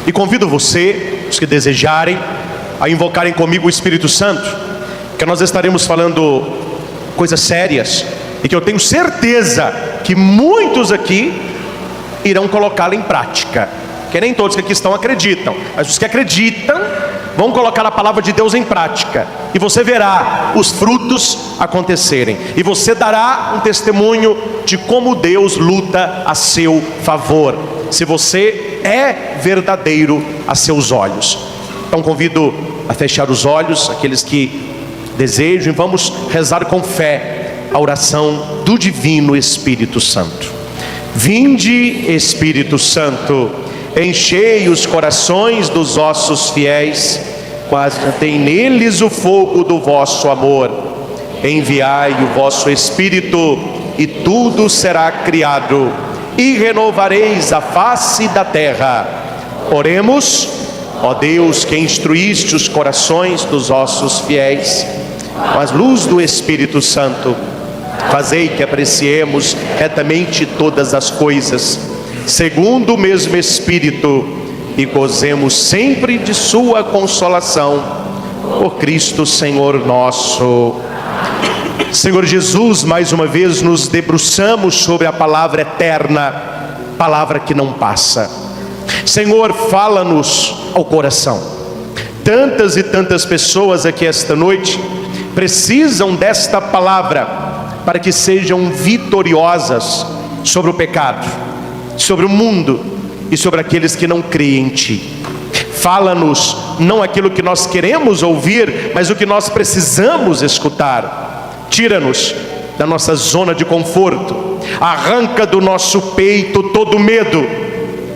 E convido você, os que desejarem, a invocarem comigo o Espírito Santo, que nós estaremos falando coisas sérias e que eu tenho certeza que muitos aqui irão colocá-la em prática. Que nem todos que aqui estão acreditam, mas os que acreditam vão colocar a palavra de Deus em prática, e você verá os frutos acontecerem, e você dará um testemunho de como Deus luta a seu favor, se você é verdadeiro a seus olhos. Então convido a fechar os olhos, aqueles que desejam, e vamos rezar com fé a oração do Divino Espírito Santo. Vinde, Espírito Santo, enchei os corações dos vossos fiéis, tem neles o fogo do vosso amor. Enviai o vosso Espírito, e tudo será criado, e renovareis a face da terra. Oremos. Ó Deus, que instruíste os corações dos vossos fiéis com a luz do Espírito Santo, fazei que apreciemos retamente todas as coisas, segundo o mesmo Espírito, e gozemos sempre de sua consolação, por Cristo Senhor nosso. Senhor Jesus, mais uma vez nos debruçamos sobre a palavra eterna, palavra que não passa. Senhor, fala-nos ao coração. Tantas e tantas pessoas aqui esta noite precisam desta palavra para que sejam vitoriosas sobre o pecado, sobre o mundo e sobre aqueles que não creem em Ti. Fala-nos não aquilo que nós queremos ouvir, mas o que nós precisamos escutar. Tira-nos da nossa zona de conforto, arranca do nosso peito todo medo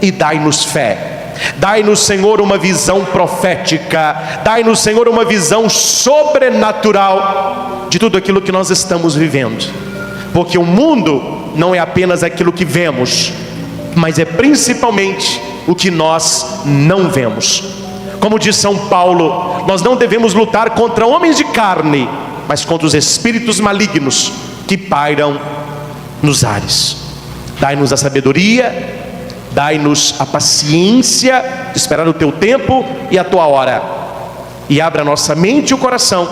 e dai-nos fé. Dai-nos, Senhor, uma visão profética, dai-nos, Senhor, uma visão sobrenatural de tudo aquilo que nós estamos vivendo, porque o mundo não é apenas aquilo que vemos, mas é principalmente o que nós não vemos. Como diz São Paulo, nós não devemos lutar contra homens de carne, mas contra os espíritos malignos que pairam nos ares. Dai-nos a sabedoria, dai-nos a paciência de esperar o Teu tempo e a Tua hora, e abra a nossa mente e o coração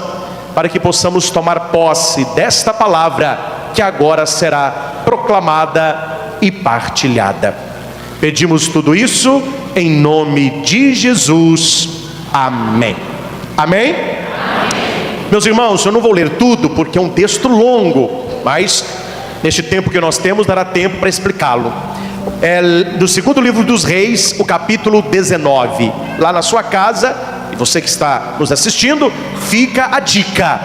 para que possamos tomar posse desta palavra que agora será proclamada e partilhada. Pedimos tudo isso em nome de Jesus. Amém. Amém? Amém. Meus irmãos, eu não vou ler tudo porque é um texto longo, mas neste tempo que nós temos dará tempo para explicá-lo. É do segundo livro dos Reis, o capítulo 19. Lá na sua casa, e você que está nos assistindo, fica a dica: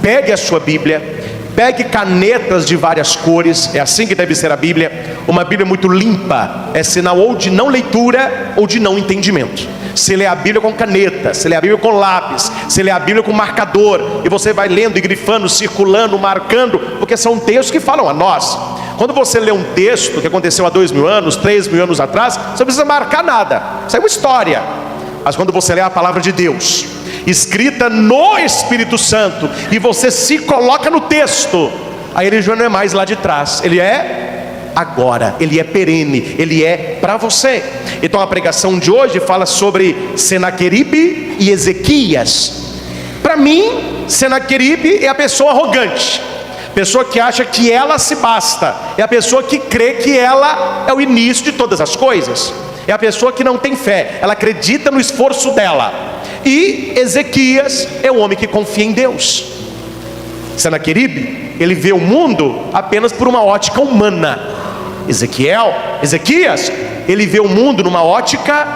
pegue a sua Bíblia, pegue canetas de várias cores, é assim que deve ser a Bíblia. Uma Bíblia muito limpa é sinal ou de não leitura ou de não entendimento. Se lê a Bíblia com caneta, se lê a Bíblia com lápis, se lê a Bíblia com marcador, e você vai lendo e grifando, circulando, marcando, porque são textos que falam a nós. Quando você lê um texto que aconteceu há 2.000 anos, 3.000 anos atrás, você não precisa marcar nada, isso é uma história. Mas quando você lê a palavra de Deus, escrita no Espírito Santo, e você se coloca no texto, aí ele já não é mais lá de trás, ele é agora, ele é perene, ele é para você. Então a pregação de hoje fala sobre Senaqueribe e Ezequias. Para mim, Senaqueribe é a pessoa arrogante, pessoa que acha que ela se basta, é a pessoa que crê que ela é o início de todas as coisas, é a pessoa que não tem fé, ela acredita no esforço dela. E Ezequias é o homem que confia em Deus. Senaqueribe, ele vê o mundo apenas por uma ótica humana. Ezequias, ele vê o mundo numa ótica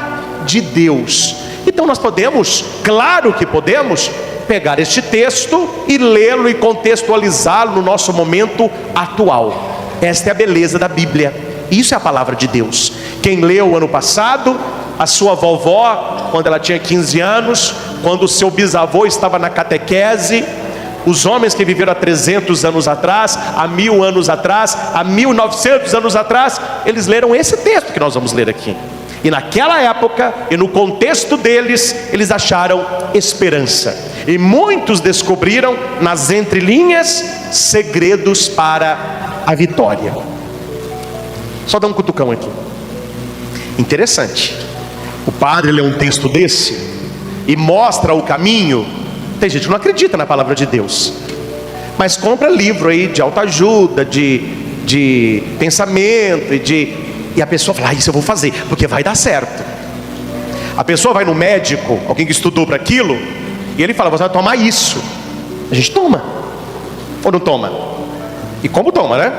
de Deus. Então nós podemos, claro que podemos, pegar este texto e lê-lo e contextualizá-lo no nosso momento atual. Esta é a beleza da Bíblia, isso é a palavra de Deus. Quem leu ano passado, a sua vovó, quando ela tinha 15 anos, quando o seu bisavô estava na catequese, os homens que viveram há 300 anos atrás, há 1000 anos atrás, há 1900 anos atrás, eles leram esse texto que nós vamos ler aqui. E naquela época, e no contexto deles, eles acharam esperança. E muitos descobriram nas entrelinhas segredos para a vitória. Só dá um cutucão aqui. Interessante. o padre lê um texto desse e mostra o caminho, tem gente que não acredita na palavra de Deus, mas compra livro aí de autoajuda, de pensamento e a pessoa fala, isso eu vou fazer, porque vai dar certo. A pessoa vai no médico, alguém que estudou para aquilo, e ele fala, você vai tomar isso. A gente toma, ou não toma? E como toma, né?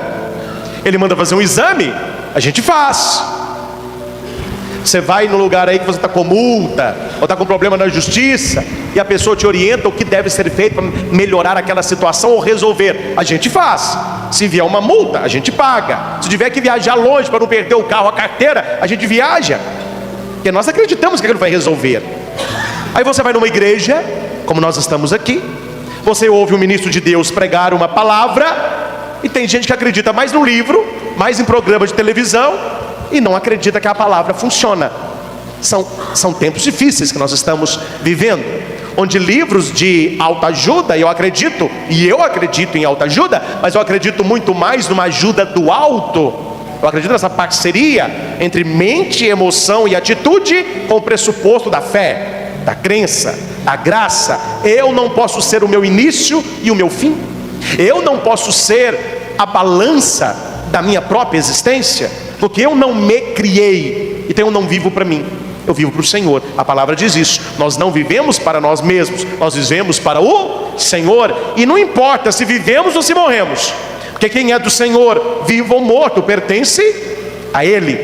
Ele manda fazer um exame, a gente faz. Você vai no lugar aí que você está com multa, ou está com problema na justiça, e a pessoa te orienta o que deve ser feito para melhorar aquela situação ou resolver. A gente faz. Se vier uma multa, a gente paga. Se tiver que viajar longe para não perder o carro, a carteira, a gente viaja. Porque nós acreditamos que aquilo vai resolver. Aí você vai numa igreja, como nós estamos aqui, você ouve um ministro de Deus pregar uma palavra, e tem gente que acredita mais no livro, mais em programa de televisão, e não acredita que a palavra funciona. São tempos difíceis que nós estamos vivendo, onde livros de autoajuda, eu acredito em autoajuda, mas eu acredito muito mais numa ajuda do alto. Eu acredito nessa parceria entre mente, emoção e atitude com o pressuposto da fé, da crença, da graça. Eu não posso ser o meu início e o meu fim. Eu não posso ser a balança da minha própria existência, porque eu não me criei, então eu não vivo para mim, eu vivo para o Senhor. A palavra diz isso, nós não vivemos para nós mesmos, nós vivemos para o Senhor. E não importa se vivemos ou se morremos, porque quem é do Senhor, vivo ou morto, pertence a Ele.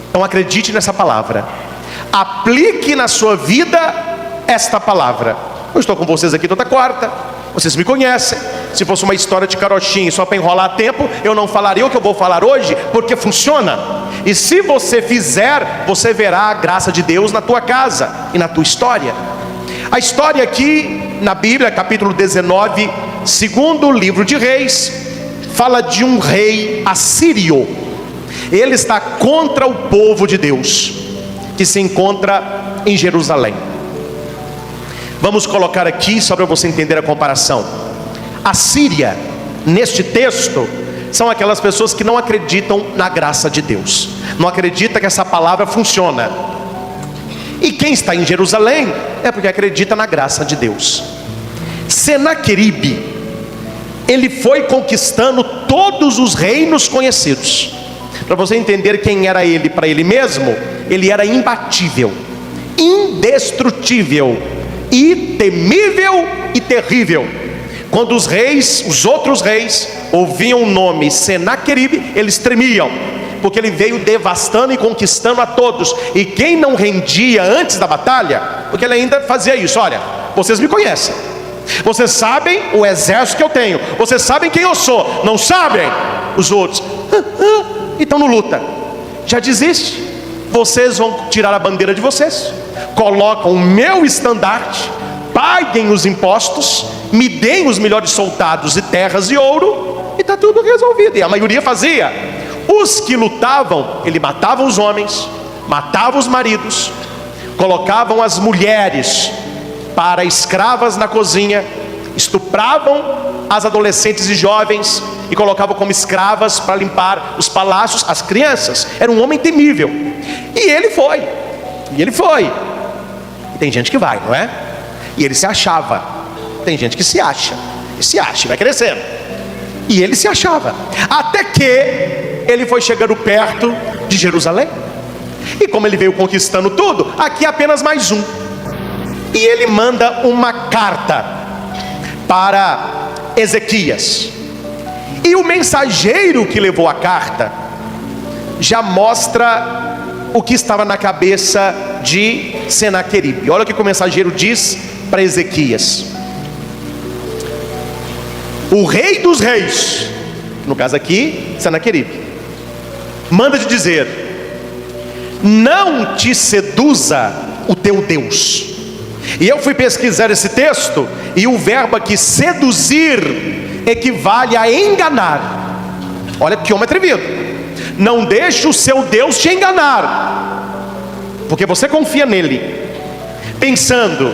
Então acredite nessa palavra, aplique na sua vida esta palavra. Eu estou com vocês aqui toda quarta, vocês me conhecem. Se fosse uma história de carochinha só para enrolar tempo, eu não falaria o que eu vou falar hoje, porque funciona. E se você fizer, você verá a graça de Deus na tua casa e na tua história. A história aqui na Bíblia, capítulo 19, segundo livro de Reis, fala de um rei assírio. Ele está contra o povo de Deus, que se encontra em Jerusalém. Vamos colocar aqui só para você entender a comparação. A Síria, neste texto, são aquelas pessoas que não acreditam na graça de Deus, não acreditam que essa palavra funciona. E quem está em Jerusalém é porque acredita na graça de Deus. Senaqueribe, ele foi conquistando todos os reinos conhecidos. Para você entender quem era ele para ele mesmo, ele era imbatível, indestrutível, e temível e terrível. Quando os reis, os outros reis, ouviam o nome Senaqueribe, eles tremiam, porque ele veio devastando e conquistando a todos. E quem não rendia antes da batalha, porque ele ainda fazia isso, olha, vocês me conhecem, vocês sabem o exército que eu tenho, vocês sabem quem eu sou, não sabem? Os outros, então não luta, já desiste. Vocês vão tirar a bandeira de vocês, colocam o meu estandarte, paguem os impostos, me deem os melhores soldados e terras e ouro, e está tudo resolvido. E a maioria fazia. Os que lutavam, ele matava os homens, matava os maridos, colocavam as mulheres para escravas na cozinha, estupravam as adolescentes e jovens e colocavam como escravas para limpar os palácios as crianças. Era um homem temível. E ele foi. E tem gente que vai, não é? E ele se achava. Tem gente que se acha, e vai crescendo. E ele se achava, até que ele foi chegando perto de Jerusalém. E como ele veio conquistando tudo, aqui é apenas mais um. E ele manda uma carta para Ezequias. E o mensageiro que levou a carta já mostra o que estava na cabeça de Senaqueribe. Olha o que o mensageiro diz para Ezequias: o rei dos reis, no caso aqui Senaqueribe, manda te dizer: não te seduza o teu Deus. E eu fui pesquisar esse texto, e o verbo aqui seduzir equivale a enganar. Olha que homem atrevido. Não deixe o seu Deus te enganar, porque você confia nele, pensando: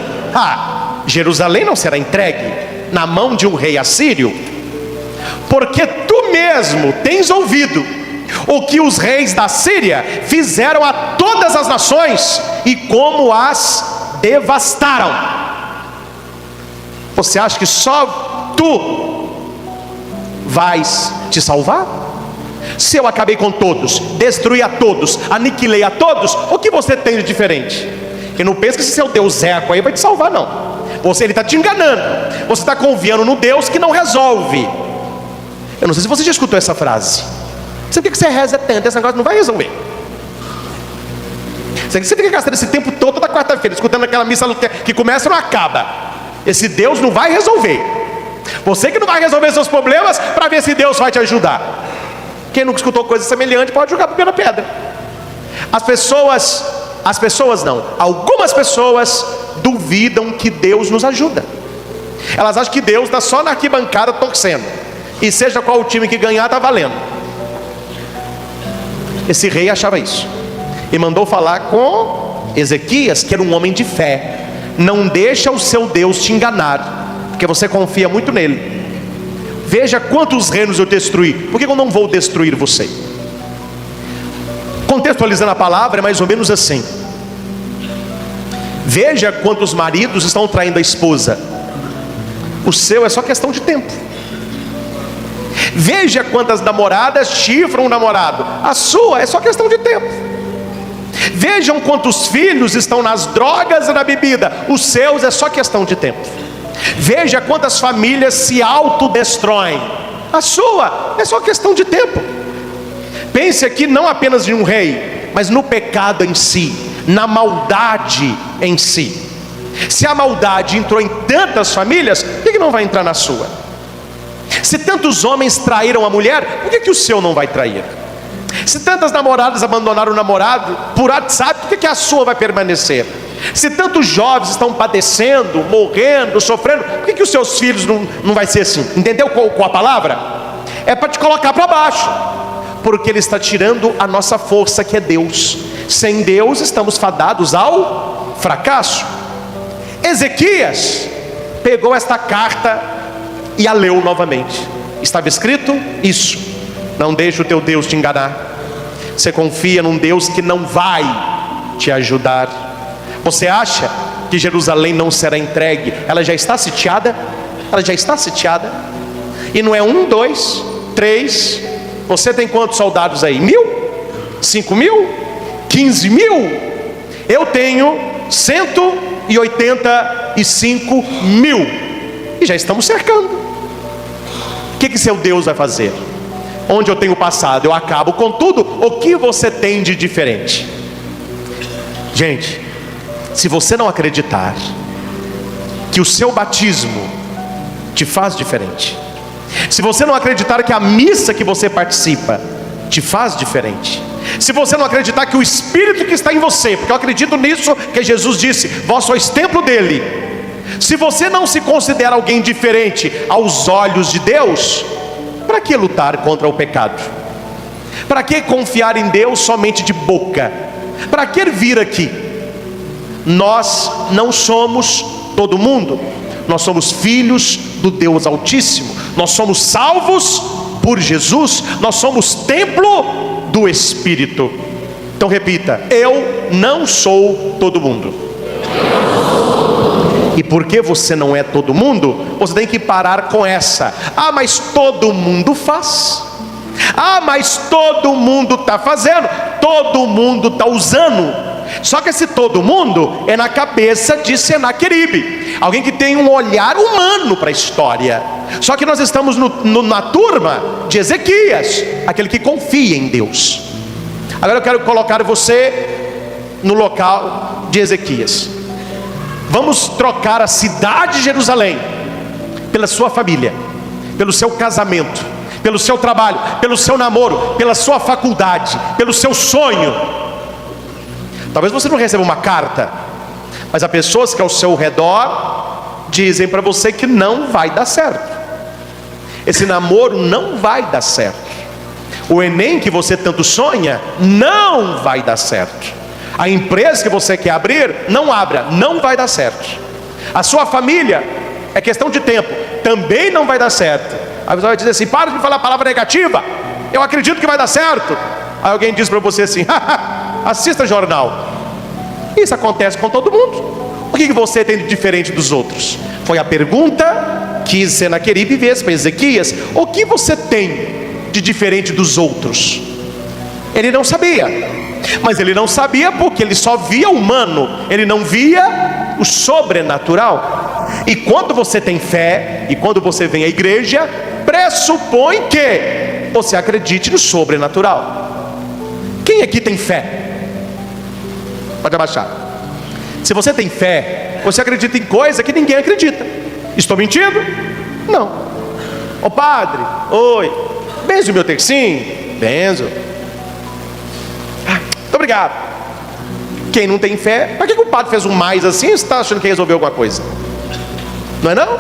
Jerusalém não será entregue na mão de um rei assírio, porque tu mesmo tens ouvido o que os reis da Síria fizeram a todas as nações e como as devastaram. Você acha que só tu vais te salvar? Se eu acabei com todos, destruí a todos, aniquilei a todos, o que você tem de diferente? E não pensa que esse seu Deus Zeco aí vai te salvar, não. Ele está te enganando. Você está confiando no Deus que não resolve. Eu não sei se você já escutou essa frase. Você por que você reza tanto? Esse negócio não vai resolver. Você fica gastando esse tempo todo, toda quarta-feira, escutando aquela missa que começa e não acaba. Esse Deus não vai resolver. Você que não vai resolver seus problemas para ver se Deus vai te ajudar. Quem nunca escutou coisa semelhante pode jogar a primeira pedra. Algumas pessoas duvidam que Deus nos ajuda. Elas acham que Deus está só na arquibancada torcendo, e seja qual o time que ganhar, está valendo. Esse rei achava isso, e mandou falar com Ezequias, que era um homem de fé. Não deixa o seu Deus te enganar, porque você confia muito nele. Veja quantos reinos eu destruí, por que eu não vou destruir você? Contextualizando a palavra, é mais ou menos assim: veja quantos maridos estão traindo a esposa. O seu é só questão de tempo. Veja quantas namoradas chifram o namorado. A sua é só questão de tempo. Vejam quantos filhos estão nas drogas e na bebida. Os seus é só questão de tempo. Veja quantas famílias se autodestroem. A sua é só questão de tempo. Pense aqui não apenas em um rei, mas no pecado em si, na maldade em si. Se a maldade entrou em tantas famílias, por que não vai entrar na sua? Se tantos homens traíram a mulher, por que o seu não vai trair? Se tantas namoradas abandonaram o namorado por WhatsApp, por que a sua vai permanecer? Se tantos jovens estão padecendo, morrendo, sofrendo, por que os seus filhos não vai ser assim? Entendeu qual a palavra? É para te colocar para baixo, porque Ele está tirando a nossa força, que é Deus. Sem Deus estamos fadados ao fracasso. Ezequias pegou esta carta e a leu novamente. Estava escrito isso: não deixe o teu Deus te enganar. Você confia num Deus que não vai te ajudar. Você acha que Jerusalém não será entregue? Ela já está sitiada. Ela já está sitiada. E não é 1, 2, 3. Você tem quantos soldados aí? 1.000? 5.000? 15.000? Eu tenho 185.000. E já estamos cercando. O que seu Deus vai fazer? Onde eu tenho passado, eu acabo com tudo. O que você tem de diferente? Gente, se você não acreditar que o seu batismo te faz diferente, se você não acreditar que a missa que você participa te faz diferente, se você não acreditar que o Espírito que está em você, porque eu acredito nisso que Jesus disse: vós sois templo dele. Se você não se considera alguém diferente aos olhos de Deus, para que lutar contra o pecado? Para que confiar em Deus somente de boca? Para que vir aqui? Nós não somos todo mundo. Nós somos filhos do Deus Altíssimo. Nós somos salvos por Jesus. Nós somos templo do Espírito. Então repita: eu não sou todo mundo. E porque você não é todo mundo, você tem que parar com essa: ah, mas todo mundo faz. Ah, mas todo mundo está fazendo. Todo mundo está usando. Só que esse todo mundo é na cabeça de Senaqueribe, alguém que tem um olhar humano para a história. Só que nós estamos na turma de Ezequias, aquele que confia em Deus. Agora eu quero colocar você no local de Ezequias. Vamos trocar a cidade de Jerusalém pela sua família, pelo seu casamento, pelo seu trabalho, pelo seu namoro, pela sua faculdade, pelo seu sonho. Talvez você não receba uma carta, mas há pessoas que ao seu redor dizem para você que não vai dar certo. Esse namoro não vai dar certo. O Enem que você tanto sonha não vai dar certo. A empresa que você quer abrir, não abra, não vai dar certo. A sua família, é questão de tempo, também não vai dar certo. A pessoa vai dizer assim: para de falar a palavra negativa. eu acredito que vai dar certo. Aí alguém diz para você assim: assista jornal. Isso acontece com todo mundo. O que você tem de diferente dos outros? Foi a pergunta que Senaqueribe fez para Ezequias: o que você tem de diferente dos outros? Ele não sabia, mas ele não sabia porque ele só via o humano, ele não via o sobrenatural. E quando você tem fé, e quando você vem à igreja, pressupõe que você acredite no sobrenatural. Quem aqui tem fé? Pode abaixar. Se você tem fé, você acredita em coisa que ninguém acredita. Estou mentindo? Não. Ô padre, oi, benzo o meu tercinho? Benzo. Muito obrigado. Quem não tem fé, para que o padre fez um mais assim? Você está achando que resolveu alguma coisa? Não é não?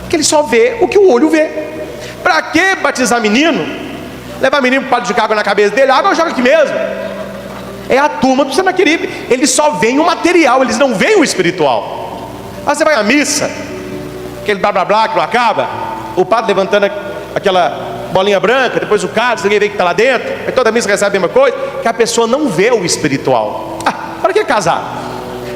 Porque ele só vê o que o olho vê. Para que batizar menino? Levar menino para o padre jogar água na cabeça dele? A água joga aqui mesmo. É a turma do Senaqueribe. Eles só veem o material, eles não veem o espiritual. Aí você vai à missa, aquele blá blá blá que não acaba, o padre levantando aquela bolinha branca, depois o cálice, ninguém vê que está lá dentro, aí toda missa recebe a mesma coisa, que a pessoa não vê o espiritual. Para que casar?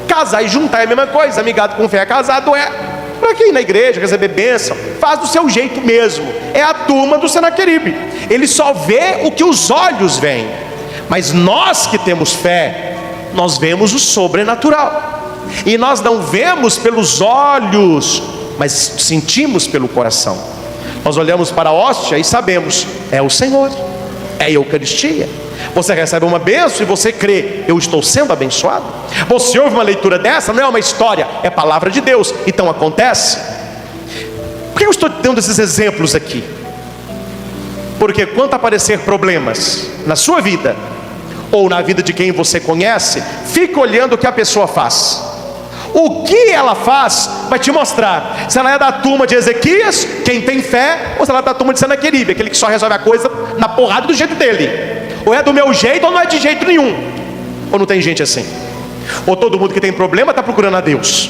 Casar e juntar é a mesma coisa. Amigado com fé é casado, é. Para que ir na igreja, receber bênção? Faz do seu jeito mesmo. É a turma do Senaqueribe. Ele só vê o que os olhos veem. Mas nós que temos fé, nós vemos o sobrenatural. E nós não vemos pelos olhos, mas sentimos pelo coração. Nós olhamos para a hóstia e sabemos: é o Senhor, é a Eucaristia. Você recebe uma bênção e você crê: eu estou sendo abençoado. Você ouve uma leitura dessa, não é uma história, é palavra de Deus. Então acontece. Por que eu estou dando esses exemplos aqui? Porque quando aparecer problemas na sua vida, ou na vida de quem você conhece, fica olhando o que a pessoa faz. O que ela faz vai te mostrar se ela é da turma de Ezequias, quem tem fé, ou se ela é da turma de Senaqueribe, aquele que só resolve a coisa na porrada do jeito dele. Ou é do meu jeito ou não é de jeito nenhum. Ou não tem gente assim. Ou todo mundo que tem problema está procurando a Deus.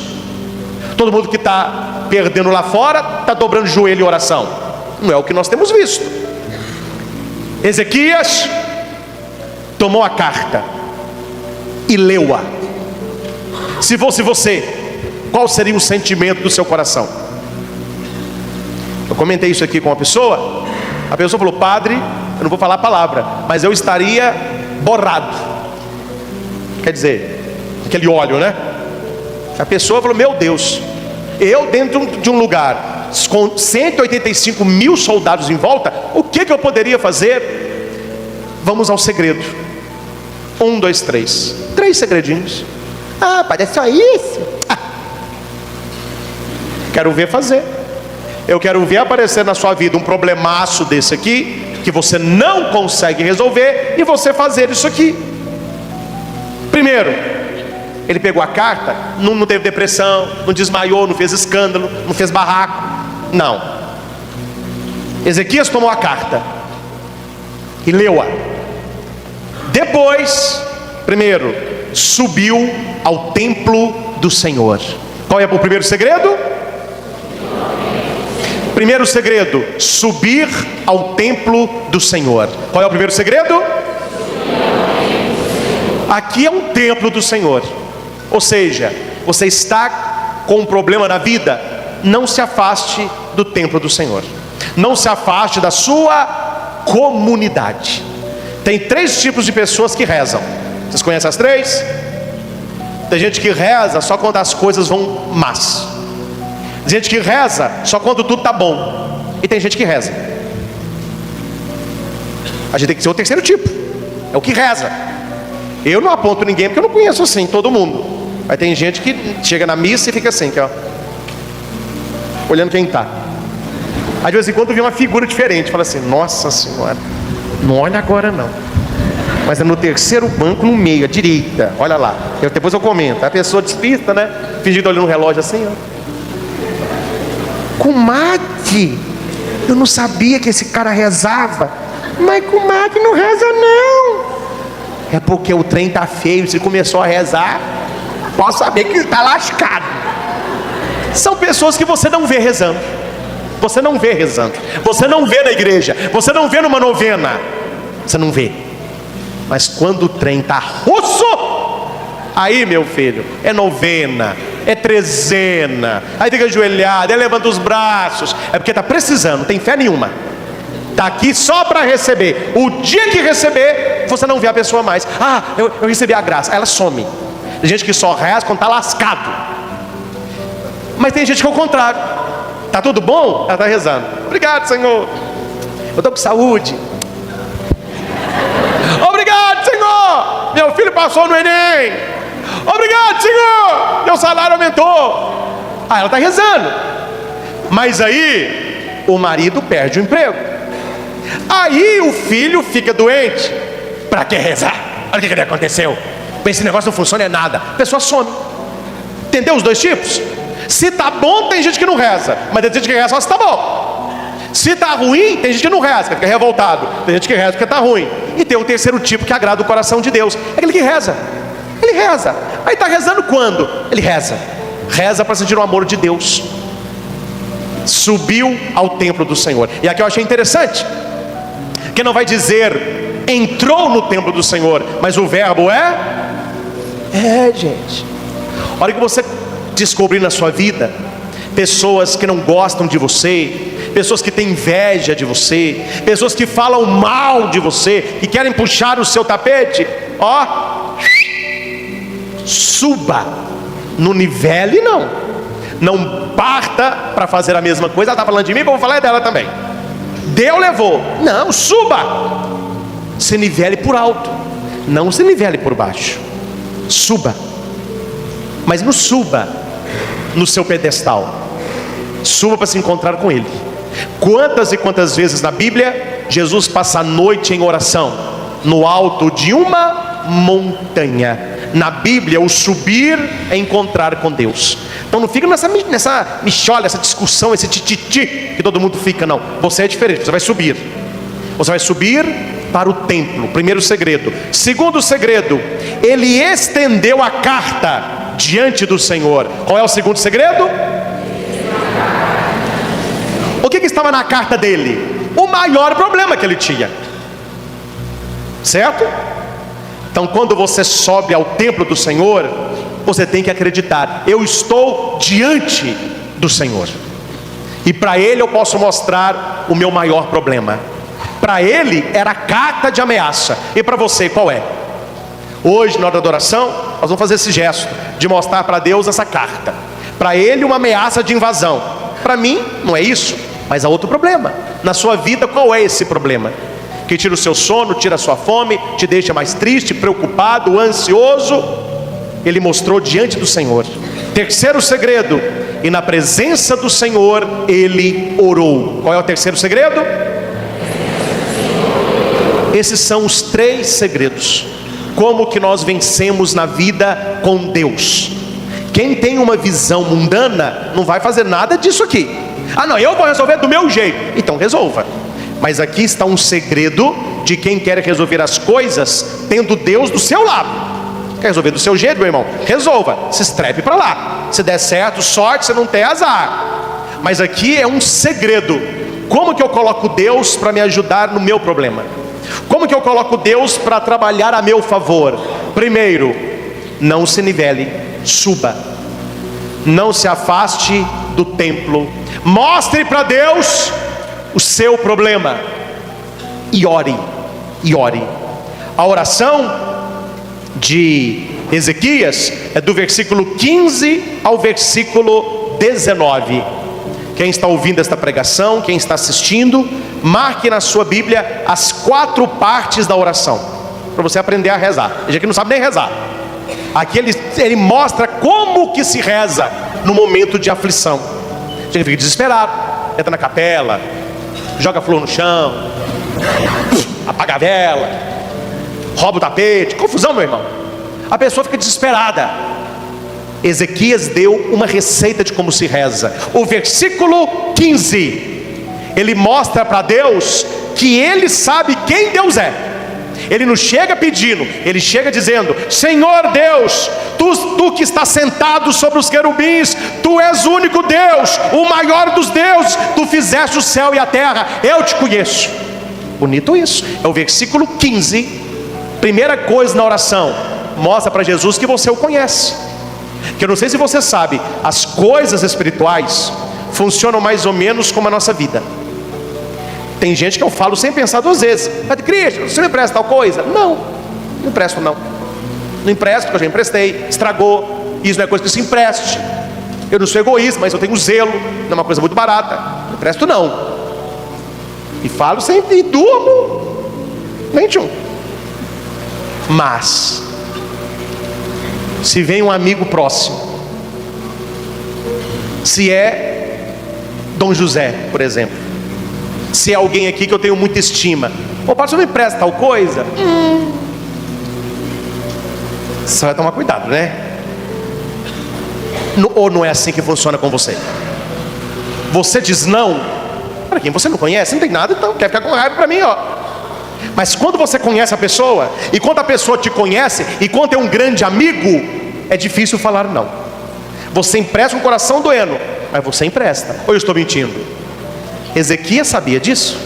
Todo mundo que está perdendo lá fora está dobrando o joelho em oração. Não é o que nós temos visto. Ezequias tomou a carta e leu-a. Se fosse você, qual seria o sentimento do seu coração? Eu comentei isso aqui com uma pessoa. A pessoa falou: padre, eu não vou falar a palavra, mas eu estaria borrado. Quer dizer, aquele óleo, né? A pessoa falou: meu Deus, eu dentro de um lugar com 185 mil soldados em volta, o que eu poderia fazer? Vamos ao segredo. 1, 2, 3. 3 segredinhos. Ah, padre, é só isso? Quero ver fazer. Eu quero ver aparecer na sua vida um problemaço desse aqui, que você não consegue resolver, e você fazer isso aqui. Primeiro, ele pegou a carta, não teve depressão, não desmaiou, não fez escândalo, não fez barraco. Não. Ezequias tomou a carta e leu-a. Depois, primeiro, subiu ao templo do Senhor. Qual é o primeiro segredo? Primeiro segredo: subir ao templo do Senhor. Qual é o primeiro segredo? Aqui é um templo do Senhor. Ou seja, você está com um problema na vida, não se afaste do templo do Senhor. Não se afaste da sua comunidade. Tem 3 tipos de pessoas que rezam. Vocês conhecem as 3? Tem gente que reza só quando as coisas vão más. Tem gente que reza só quando tudo está bom. E tem gente que reza. A gente tem que ser o terceiro tipo. É o que reza. Eu não aponto ninguém porque eu não conheço assim todo mundo. Aí tem gente que chega na missa e fica assim, ó, olhando quem está. Aí de vez em quando vê uma figura diferente, fala assim: nossa senhora, não olha agora não, mas é no terceiro banco no meio, à direita, olha lá. Depois eu comento. A pessoa despista, né, fingindo olhando no relógio assim, ó. Comadre, eu não sabia que esse cara rezava. Mas comadre, não reza não. É porque o trem tá feio. Se começou a rezar, pode saber que está lascado. São pessoas que você não vê rezando. Você não vê rezando. Você não vê na igreja. Você não vê numa novena. você não vê. Mas quando o trem está russo, aí, meu filho, é novena, é trezena, aí fica ajoelhado, aí levanta os braços, é porque está precisando, não tem fé nenhuma, está aqui só para receber. O dia que receber, você não vê a pessoa mais. Eu recebi a graça, aí ela some. Tem gente que só reza quando está lascado, mas tem gente que é o contrário. Está tudo bom? Ela está rezando. Obrigado, Senhor, eu estou com saúde. Obrigado, Senhor, meu filho passou no Enem. Obrigado, Senhor, meu salário aumentou. Ela está rezando. Mas aí o marido perde o emprego. Aí o filho fica doente. Para que rezar? Olha o que aconteceu. Esse negócio não funciona, é nada. A pessoa some. Entendeu os dois tipos? Se está bom, tem gente que não reza, mas tem gente que reza só se está bom. Se está ruim, tem gente que não reza, que fica revoltado. Tem gente que reza porque está ruim. E tem o terceiro tipo que agrada o coração de Deus, é aquele que reza. Ele reza. Aí está rezando quando? Ele reza. Reza para sentir o amor de Deus. Subiu ao templo do Senhor. E aqui eu achei interessante, que não vai dizer entrou no templo do Senhor, mas o verbo gente. Olha que você descobrir na sua vida pessoas que não gostam de você, pessoas que têm inveja de você, pessoas que falam mal de você, que querem puxar o seu tapete, suba, não nivele não parta para fazer a mesma coisa. Ela está falando de mim, vou falar dela também. Deu, levou, não, suba, se nivele por alto, não se nivele por baixo, suba, mas não suba no seu pedestal, suba para se encontrar com Ele. Quantas e quantas vezes na Bíblia Jesus passa a noite em oração no alto de uma montanha? Na Bíblia o subir é encontrar com Deus. Então não fica nessa mixolha, essa discussão, esse tititi que todo mundo fica, não. Você é diferente, você vai subir. Você vai subir para o templo. Primeiro segredo. Segundo segredo, ele estendeu a carta diante do Senhor. Qual é o segundo segredo? O que estava na carta dele? O maior problema que ele tinha. Certo? Então quando você sobe ao templo do Senhor, você tem que acreditar: eu estou diante do Senhor, e para Ele eu posso mostrar o meu maior problema. Para ele era carta de ameaça. E para você qual é? Hoje na hora da adoração nós vamos fazer esse gesto de mostrar para Deus essa carta. Para Ele uma ameaça de invasão. Para mim não é isso, mas há outro problema. Na sua vida qual é esse problema? Que tira o seu sono, tira a sua fome, te deixa mais triste, preocupado, ansioso. Ele mostrou diante do Senhor. Terceiro segredo, e na presença do Senhor ele orou. Qual é o terceiro segredo? Esses são os três segredos. Como que nós vencemos na vida com Deus? Quem tem uma visão mundana não vai fazer nada disso aqui. Não, eu vou resolver do meu jeito. Então resolva. Mas aqui está um segredo de quem quer resolver as coisas tendo Deus do seu lado. Quer resolver do seu jeito, meu irmão? Resolva, se estrepe para lá. Se der certo, sorte, se não der, azar. Mas aqui é um segredo. Como que eu coloco Deus para me ajudar no meu problema? Como que eu coloco Deus para trabalhar a meu favor? Primeiro, não se nivele, suba. Não se afaste do templo. Mostre para Deus o seu problema e ore, e ore. A oração de Ezequias é do versículo 15 ao versículo 19. Quem está ouvindo esta pregação, quem está assistindo, marque na sua Bíblia as 4 partes da oração, para você aprender a rezar. Ele aqui não sabe nem rezar. Aqui ele mostra como que se reza no momento de aflição. Ele fica desesperado, entra na capela, joga flor no chão, apaga a vela, rouba o tapete, confusão, meu irmão. A pessoa fica desesperada. Ezequias deu uma receita de como se reza. O versículo 15, ele mostra para Deus que ele sabe quem Deus é. Ele não chega pedindo, ele chega dizendo: Senhor Deus, tu que está sentado sobre os querubins, tu és o único Deus, o maior dos deuses, tu fizeste o céu e a terra, eu te conheço. Bonito isso. É o versículo 15. Primeira coisa na oração, mostra para Jesus que você o conhece. Que eu não sei se você sabe, as coisas espirituais funcionam mais ou menos como a nossa vida. Tem gente que eu falo sem pensar duas vezes: Padre Cristo, você me empresta tal coisa? Não empresto não. Não empresto porque eu já emprestei, estragou. Isso não é coisa que se empreste. Eu não sou egoísta, mas eu tenho zelo. Não é uma coisa muito barata. Não empresto não. E falo sempre e durmo 21. Mas se vem um amigo próximo, se é Dom José, por exemplo, se é alguém aqui que eu tenho muita estima: ô padre, você me empresta tal coisa? Você vai tomar cuidado, né? Ou não é assim que funciona com você? Você diz não para quem você não conhece, não tem nada, então quer ficar com raiva para mim, ó. Mas quando você conhece a pessoa, e quando a pessoa te conhece, e quando é um grande amigo, é difícil falar não. Você empresta com o coração doendo, mas você empresta. Ou eu estou mentindo? Ezequias sabia disso.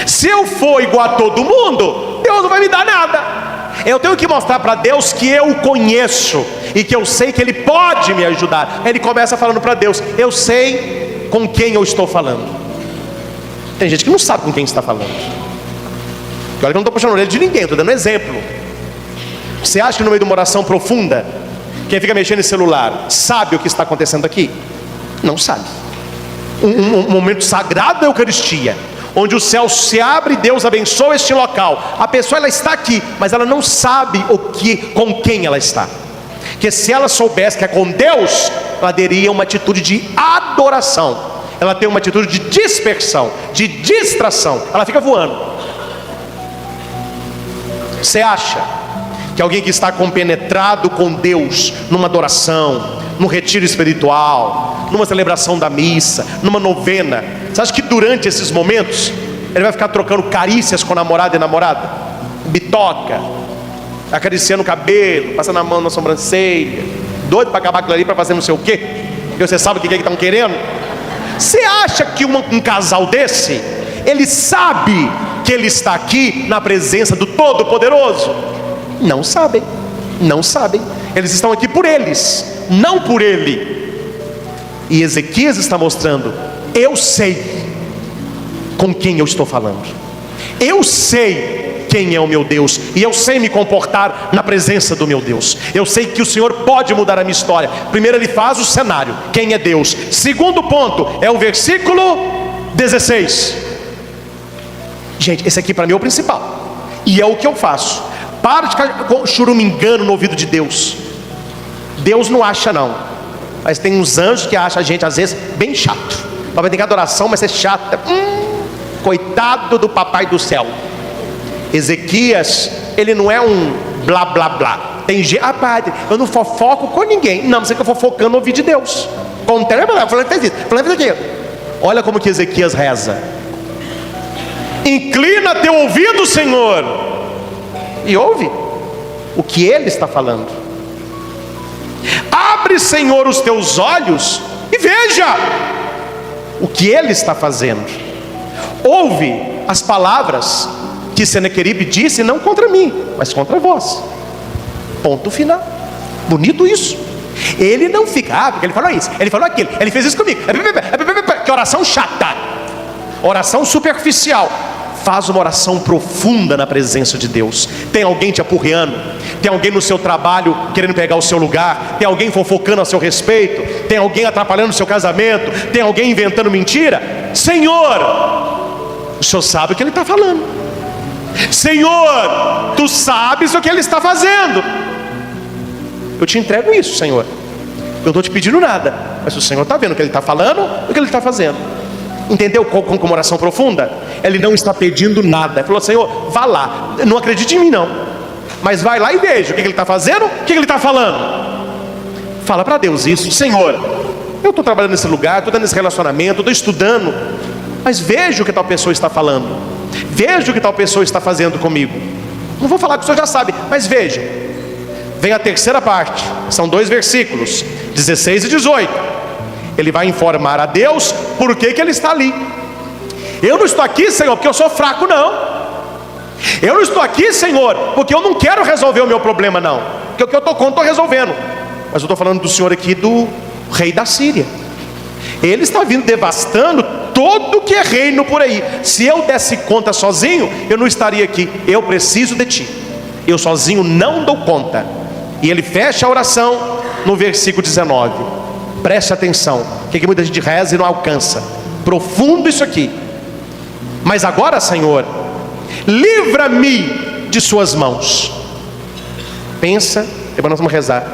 Se eu for igual a todo mundo, Deus não vai me dar nada. Eu tenho que mostrar para Deus que eu o conheço e que eu sei que Ele pode me ajudar. Ele começa falando para Deus: eu sei com quem eu estou falando. Tem gente que não sabe com quem está falando. Olha que eu não estou puxando a orelha de ninguém, estou dando exemplo. Você acha que no meio de uma oração profunda, quem fica mexendo em celular sabe o que está acontecendo aqui? Não sabe. Um momento sagrado da Eucaristia, onde o céu se abre e Deus abençoa este local. A pessoa, ela está aqui, mas ela não sabe com quem ela está. Que se ela soubesse que é com Deus, ela teria uma atitude de adoração. Ela tem uma atitude de dispersão, de distração. Ela fica voando. Você acha que alguém que está compenetrado com Deus, numa adoração, num retiro espiritual, numa celebração da missa, numa novena, você acha que durante esses momentos ele vai ficar trocando carícias com namorado e namorada? Bitoca, acariciando o cabelo, passando a mão na sobrancelha, doido para acabar aquilo ali, para fazer não sei o quê, porque você sabe o que é que estão querendo? Você acha que um casal desse, ele sabe que ele está aqui na presença do Todo-Poderoso? Não sabem, não sabem. Eles estão aqui por eles, não por ele. E Ezequias está mostrando: eu sei com quem eu estou falando, eu sei quem é o meu Deus, e eu sei me comportar na presença do meu Deus. Eu sei que o Senhor pode mudar a minha história. Primeiro ele faz o cenário, quem é Deus. Segundo ponto, é o versículo 16. Gente, esse aqui para mim é o principal, e é o que eu faço. Para de ficar churumingando no ouvido de Deus. Deus não acha não, mas tem uns anjos que acham a gente às vezes bem chato. Talvez tenha adoração, mas é chata. Coitado do papai do céu. Ezequias, ele não é um blá blá blá. Tem gente: ah padre, eu não fofoco com ninguém. Não, você fica fofocando no ouvido de Deus. Falando aqui. Olha como que Ezequias reza: inclina teu ouvido, Senhor, e ouve o que Ele está falando. Abre, Senhor, os teus olhos e veja o que Ele está fazendo. Ouve as palavras que Senequeribe disse, não contra mim, mas contra vós. Ponto final. Bonito isso. Ele não fica: porque ele falou isso, ele falou aquilo, ele fez isso comigo. Que oração chata, oração superficial. Faz uma oração profunda na presença de Deus. Tem alguém te apurreando, tem alguém no seu trabalho querendo pegar o seu lugar, tem alguém fofocando a seu respeito, tem alguém atrapalhando o seu casamento, tem alguém inventando mentira. Senhor, o Senhor sabe o que Ele está falando. Senhor, Tu sabes o que Ele está fazendo. Eu te entrego isso, Senhor. Eu não estou te pedindo nada, mas o Senhor está vendo o que Ele está falando, o que Ele está fazendo. Entendeu como uma oração profunda? Ele não está pedindo nada. Ele falou: Senhor, vá lá, não acredite em mim não, mas vai lá e veja o que Ele está fazendo, o que Ele está falando. Fala para Deus isso: Senhor, eu estou trabalhando nesse lugar, estou dando esse relacionamento, estou estudando, mas veja o que tal pessoa está falando, veja o que tal pessoa está fazendo comigo. Não vou falar que o Senhor já sabe, mas veja. Vem a terceira parte, são 2 versículos, 16 e 18. Ele vai informar a Deus por que Ele está ali. Eu não estou aqui, Senhor, porque eu sou fraco, não. Eu não estou aqui, Senhor, porque eu não quero resolver o meu problema, não. Porque o que eu estou com, estou resolvendo. Mas eu estou falando do Senhor aqui, do rei da Síria. Ele está vindo devastando todo que é reino por aí. Se eu desse conta sozinho, eu não estaria aqui. Eu preciso de ti. Eu sozinho não dou conta. E ele fecha a oração no versículo 19. Preste atenção, que muita gente reza e não alcança. Profundo isso aqui. Mas agora, Senhor, livra-me de suas mãos. Pensa, depois nós vamos rezar.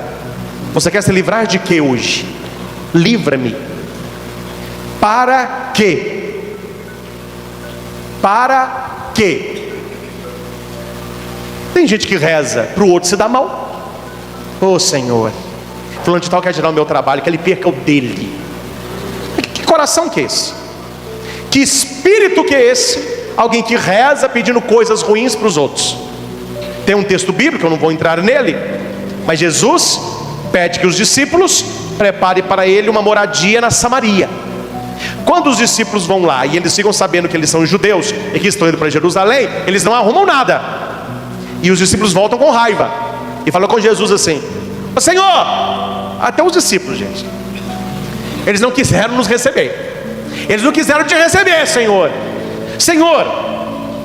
Você quer se livrar de que hoje? Livra-me. Para quê? Para quê? Tem gente que reza para o outro se dar mal. Ô Senhor, fulano de tal quer tirar o meu trabalho, que ele perca o dele. Que coração que é esse? Que espírito que é esse? Alguém que reza pedindo coisas ruins para os outros. Tem um texto bíblico, eu não vou entrar nele, mas Jesus pede que os discípulos preparem para ele uma moradia na Samaria. Quando os discípulos vão lá e eles ficam sabendo que eles são judeus e que estão indo para Jerusalém, eles não arrumam nada. E os discípulos voltam com raiva e falam com Jesus assim: Senhor, até os discípulos, gente, eles não quiseram nos receber. Eles não quiseram te receber, Senhor. Senhor,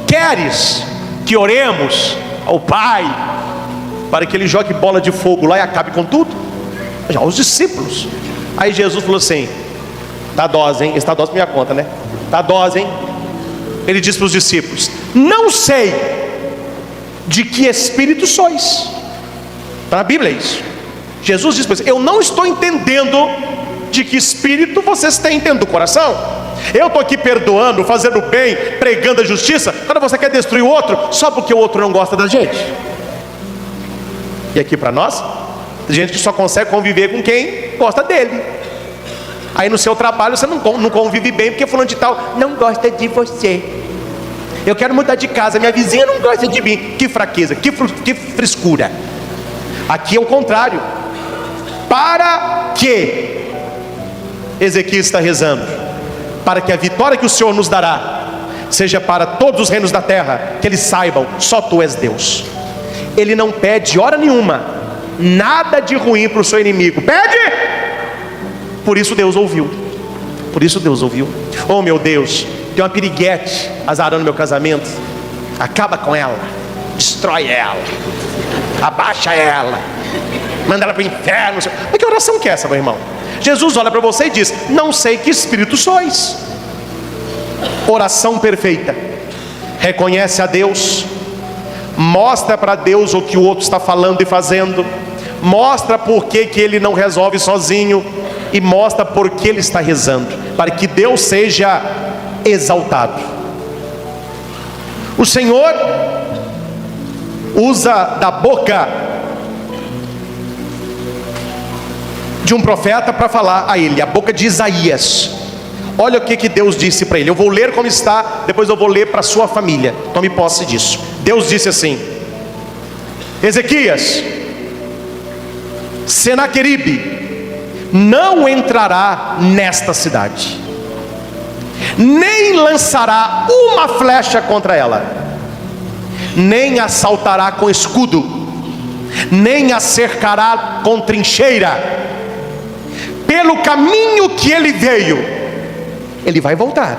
queres que oremos ao Pai para que ele jogue bola de fogo lá e acabe com tudo? Já os discípulos. Aí Jesus falou assim: tá dose, hein? Está dose para minha conta, né? Tá dose, hein? Ele disse para os discípulos: não sei de que espírito sois. Está na Bíblia isso. Jesus disse para eles: eu não estou entendendo de que espírito vocês têm dentro do coração. Eu estou aqui perdoando, fazendo bem, pregando a justiça, quando você quer destruir o outro, só porque o outro não gosta da gente. E aqui para nós, tem gente que só consegue conviver com quem gosta dele. Aí no seu trabalho você não convive bem, porque fulano de tal não gosta de você. Eu quero mudar de casa, minha vizinha não gosta de mim. Que fraqueza, que frescura. Aqui é o contrário. Para que Ezequias está rezando? Para que a vitória que o Senhor nos dará seja para todos os reinos da terra, que eles saibam, só tu és Deus. Ele não pede hora nenhuma nada de ruim para o seu inimigo. Pede! Por isso Deus ouviu. Por isso Deus ouviu. Oh meu Deus, tem uma piriguete azarando meu casamento. Acaba com ela, destrói ela, abaixa ela, manda ela para o inferno. Mas que oração que é essa, meu irmão? Jesus olha para você e diz: não sei que espírito sois. Oração perfeita. Reconhece a Deus, mostra para Deus o que o outro está falando e fazendo, mostra por que ele não resolve sozinho, e mostra por que ele está rezando, para que Deus seja exaltado. O Senhor usa da boca de um profeta para falar a ele, a boca de Isaías. Olha o que Deus disse para ele. Eu vou ler como está, depois eu vou ler para a sua família. Tome posse disso. Deus disse assim: Ezequias, Senaqueribe não entrará nesta cidade, nem lançará uma flecha contra ela, nem assaltará com escudo, nem a cercará com trincheira. Pelo caminho que ele veio, ele vai voltar.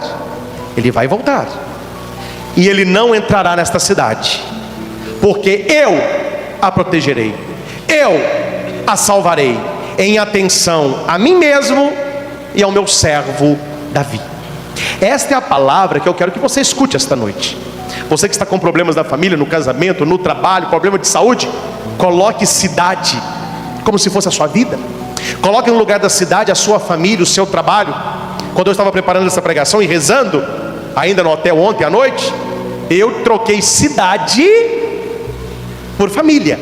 Ele vai voltar. E ele não entrará nesta cidade, porque eu a protegerei, eu a salvarei, em atenção a mim mesmo e ao meu servo Davi. Esta é a palavra que eu quero que você escute esta noite. Você que está com problemas na família, no casamento, no trabalho, problema de saúde, coloque cidade como se fosse a sua vida. Coloque no lugar da cidade a sua família, o seu trabalho. Quando eu estava preparando essa pregação e rezando, ainda no hotel ontem à noite, eu troquei cidade por família.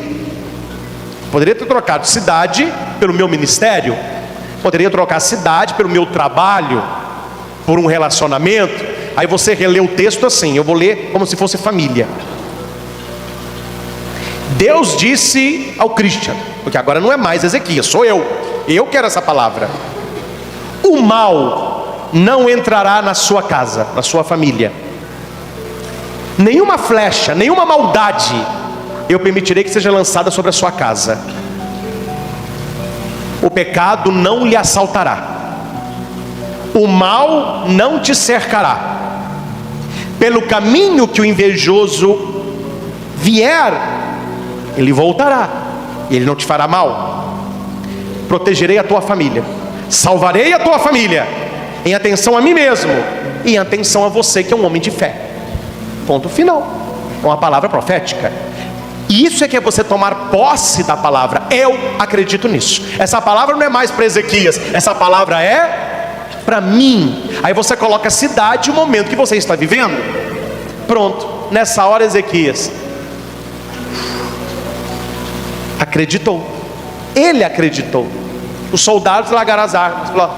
Poderia ter trocado cidade pelo meu ministério, poderia trocar cidade pelo meu trabalho, por um relacionamento. Aí você relê o texto assim, eu vou ler como se fosse família. Deus disse ao Christian, porque agora não é mais Ezequias, sou eu quero essa palavra: o mal não entrará na sua casa, na sua família, nenhuma flecha, nenhuma maldade eu permitirei que seja lançada sobre a sua casa. O pecado não lhe assaltará, o mal não te cercará. Pelo caminho que o invejoso vier, ele voltará, e ele não te fará mal. Protegerei a tua família, salvarei a tua família, em atenção a mim mesmo e em atenção a você, que é um homem de fé. Ponto final. Uma palavra profética. Isso é que é você tomar posse da palavra. Eu acredito nisso. Essa palavra não é mais para Ezequias, essa palavra é para mim. Aí você coloca a cidade e o momento que você está vivendo. Pronto, nessa hora Ezequias acreditou. Ele acreditou. Os soldados largaram as armas, falou: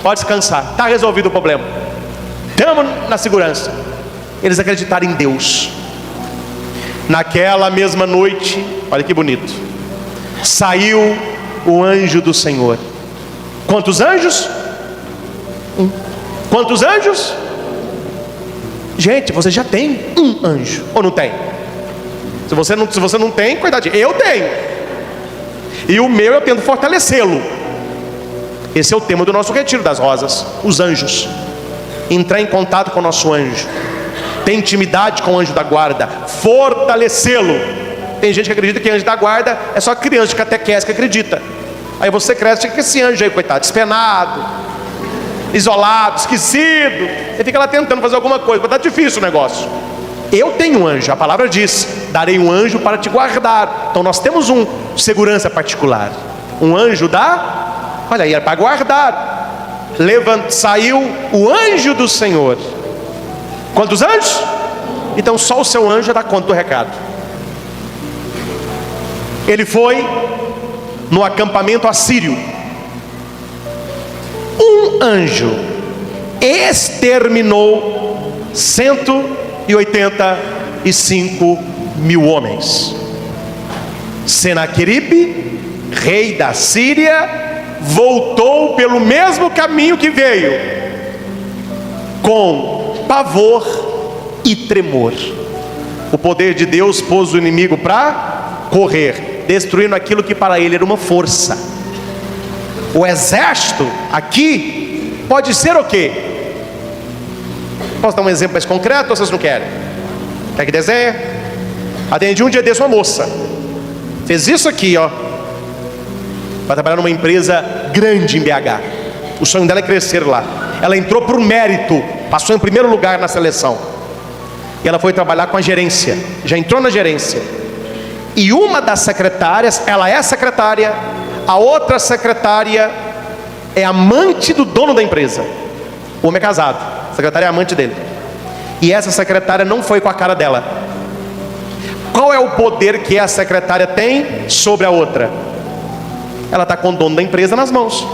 pode descansar, está resolvido o problema, estamos na segurança. Eles acreditaram em Deus. Naquela mesma noite, olha que bonito, saiu o anjo do Senhor. Quantos anjos? Quantos anjos? Gente, você já tem um anjo, ou não tem? Se você não tem, coitadinho, eu tenho. E o meu eu tento fortalecê-lo. Esse é o tema do nosso retiro das rosas. Os anjos. Entrar em contato com o nosso anjo, ter intimidade com o anjo da guarda, fortalecê-lo. Tem gente que acredita que anjo da guarda é só criança de catequese que acredita. Aí você cresce com esse anjo aí, coitado, despenado, isolado, esquecido. Você fica lá tentando fazer alguma coisa, mas tá difícil o negócio. Eu tenho um anjo, a palavra diz: darei um anjo para te guardar. Então nós temos um segurança particular, um anjo olha aí, é para guardar. Saiu o anjo do Senhor. Quantos anjos? Então só o seu anjo dá conta do recado. Ele foi no acampamento assírio. Um anjo exterminou 185 mil homens. Senaqueribe, rei da Síria, voltou pelo mesmo caminho que veio, com pavor e tremor. O poder de Deus pôs o inimigo para correr, destruindo aquilo que para ele era uma força. O exército aqui pode ser o quê? Posso dar um exemplo mais concreto ou vocês não querem? Quer que desenhe? Atendi um dia desse uma moça, fez isso aqui, ó, para trabalhar numa empresa grande em BH. O sonho dela é crescer lá. Ela entrou por mérito, passou em primeiro lugar na seleção. E ela foi trabalhar com a gerência, já entrou na gerência. E uma das secretárias, ela é secretária, a outra secretária é amante do dono da empresa. O homem é casado, a secretária é amante dele. E essa secretária não foi com a cara dela. Qual é o poder que a secretária tem sobre a outra? Ela está com o dono da empresa nas mãos.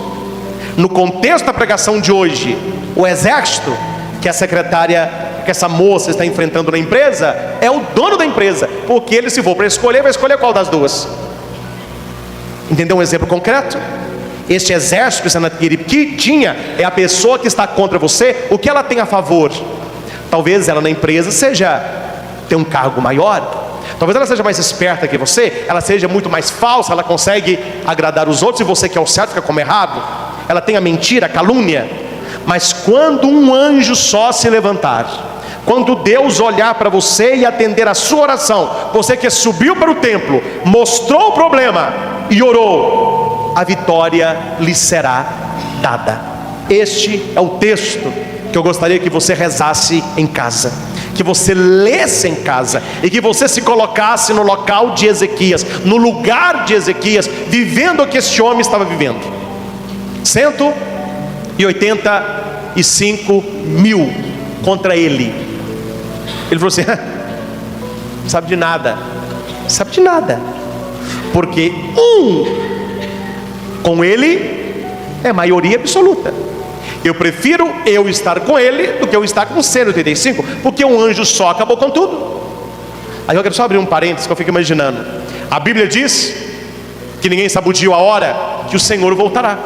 No contexto da pregação de hoje, o exército que a secretária, que essa moça está enfrentando na empresa, é o dono da empresa, porque ele, se for para escolher, vai escolher qual das duas? Entendeu um exemplo concreto? Este exército que Senaqueribe tinha é a pessoa que está contra você. O que ela tem a favor? Talvez ela na empresa tenha um cargo maior. Talvez ela seja mais esperta que você, ela seja muito mais falsa, ela consegue agradar os outros, e você que é o certo fica como errado. Ela tem a mentira, a calúnia. Mas quando um anjo só se levantar, quando Deus olhar para você e atender a sua oração, você que subiu para o templo, mostrou o problema e orou, a vitória lhe será dada. Este é o texto que eu gostaria que você rezasse em casa, que você lesse em casa, e que você se colocasse no local de Ezequias, no lugar de Ezequias, vivendo o que este homem estava vivendo. 185 mil contra ele. Ele falou assim: não sabe de nada. Não sabe de nada. Porque com ele é maioria absoluta. Eu prefiro eu estar com ele do que eu estar com 185, porque um anjo só acabou com tudo. Aí eu quero só abrir um parênteses que eu fico imaginando. A Bíblia diz que ninguém sabe o dia ou a hora que o Senhor voltará.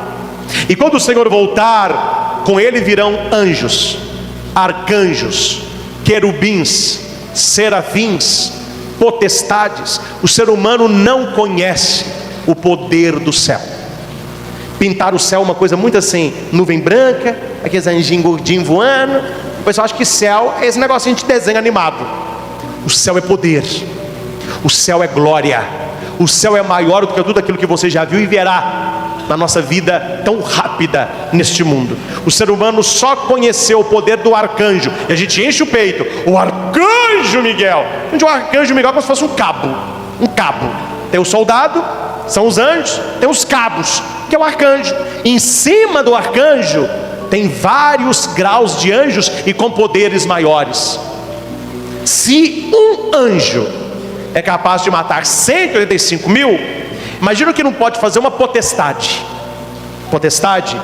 E quando o Senhor voltar, com ele virão anjos, arcanjos, querubins, serafins, potestades. O ser humano não conhece o poder do céu. Pintar o céu é uma coisa muito assim, nuvem branca, aqueles anjinhos gordinhos voando. O pessoal acha que céu é esse negocinho de desenho animado. O céu é poder, o céu é glória, o céu é maior do que tudo aquilo que você já viu e verá na nossa vida tão rápida neste mundo. O ser humano só conheceu o poder do arcanjo, e a gente enche o peito, o arcanjo Miguel. Gente, o arcanjo Miguel é como se fosse um cabo. Tem o soldado, são os anjos, tem os cabos, que é o arcanjo. Em cima do arcanjo tem vários graus de anjos e com poderes maiores. Se um anjo é capaz de matar 185 mil, imagina o que não pode fazer uma potestade. Potestade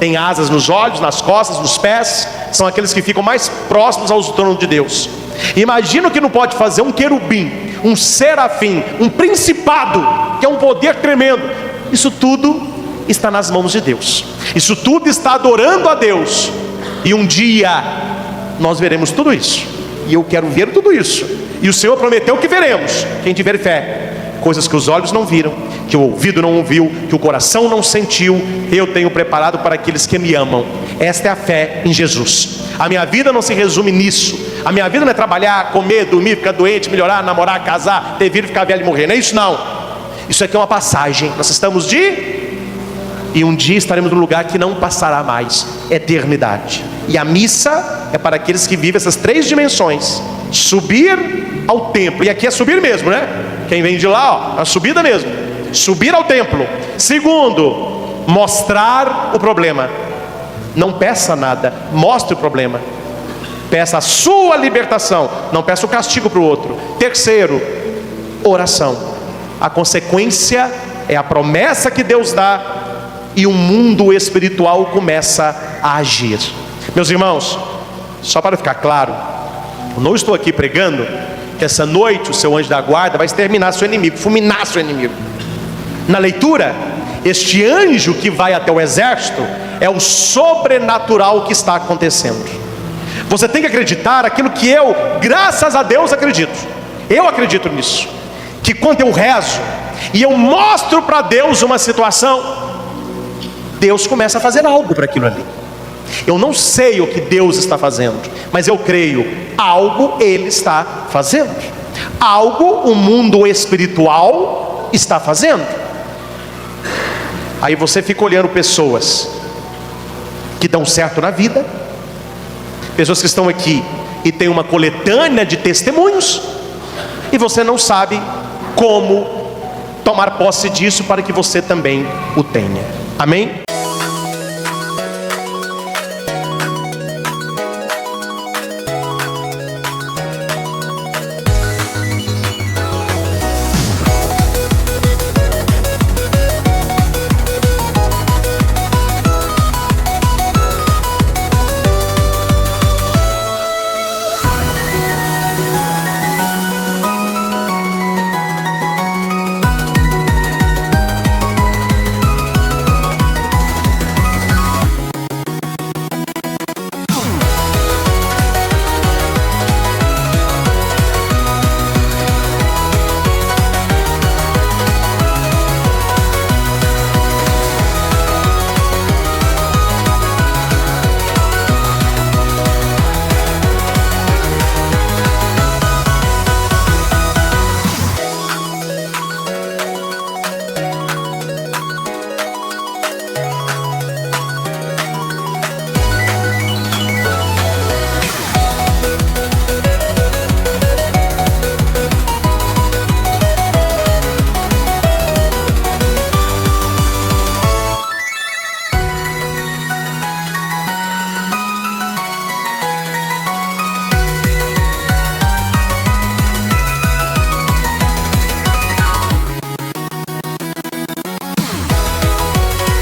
tem asas nos olhos, nas costas, nos pés. São aqueles que ficam mais próximos ao trono de Deus. Imagina o que não pode fazer um querubim, um serafim, um principado, que é um poder tremendo. Isso tudo está nas mãos de Deus. Isso tudo está adorando a Deus. E um dia nós veremos tudo isso. E eu quero ver tudo isso. E o Senhor prometeu que veremos, quem tiver fé. Coisas que os olhos não viram, que o ouvido não ouviu, que o coração não sentiu, eu tenho preparado para aqueles que me amam. Esta é a fé em Jesus. A minha vida não se resume nisso. A minha vida não é trabalhar, comer, dormir, ficar doente, melhorar, namorar, casar, ter filho, ficar velho e morrer. Não é isso não. Isso aqui é uma passagem. Nós estamos e um dia estaremos num lugar que não passará mais. Eternidade. E a missa é para aqueles que vivem essas três dimensões. Subir ao templo. E aqui é subir mesmo, né? Quem vem de lá, ó, a subida mesmo. Subir ao templo. Segundo, mostrar o problema. Não peça nada, mostre o problema. Peça a sua libertação, não peça o castigo para o outro. Terceiro, oração. A consequência é a promessa que Deus dá, e o mundo espiritual começa a agir. Meus irmãos, só para ficar claro, eu não estou aqui pregando que essa noite o seu anjo da guarda vai exterminar seu inimigo, fulminar seu inimigo. Na leitura, este anjo que vai até o exército é o sobrenatural que está acontecendo. Você tem que acreditar aquilo que eu, graças a Deus, acredito. Eu acredito nisso. Que quando eu rezo e eu mostro para Deus uma situação, Deus começa a fazer algo para aquilo ali. Eu não sei o que Deus está fazendo, mas eu creio, algo Ele está fazendo. Algo o mundo espiritual está fazendo. Aí você fica olhando pessoas que dão certo na vida, pessoas que estão aqui e tem uma coletânea de testemunhos, e você não sabe como tomar posse disso para que você também o tenha. Amém?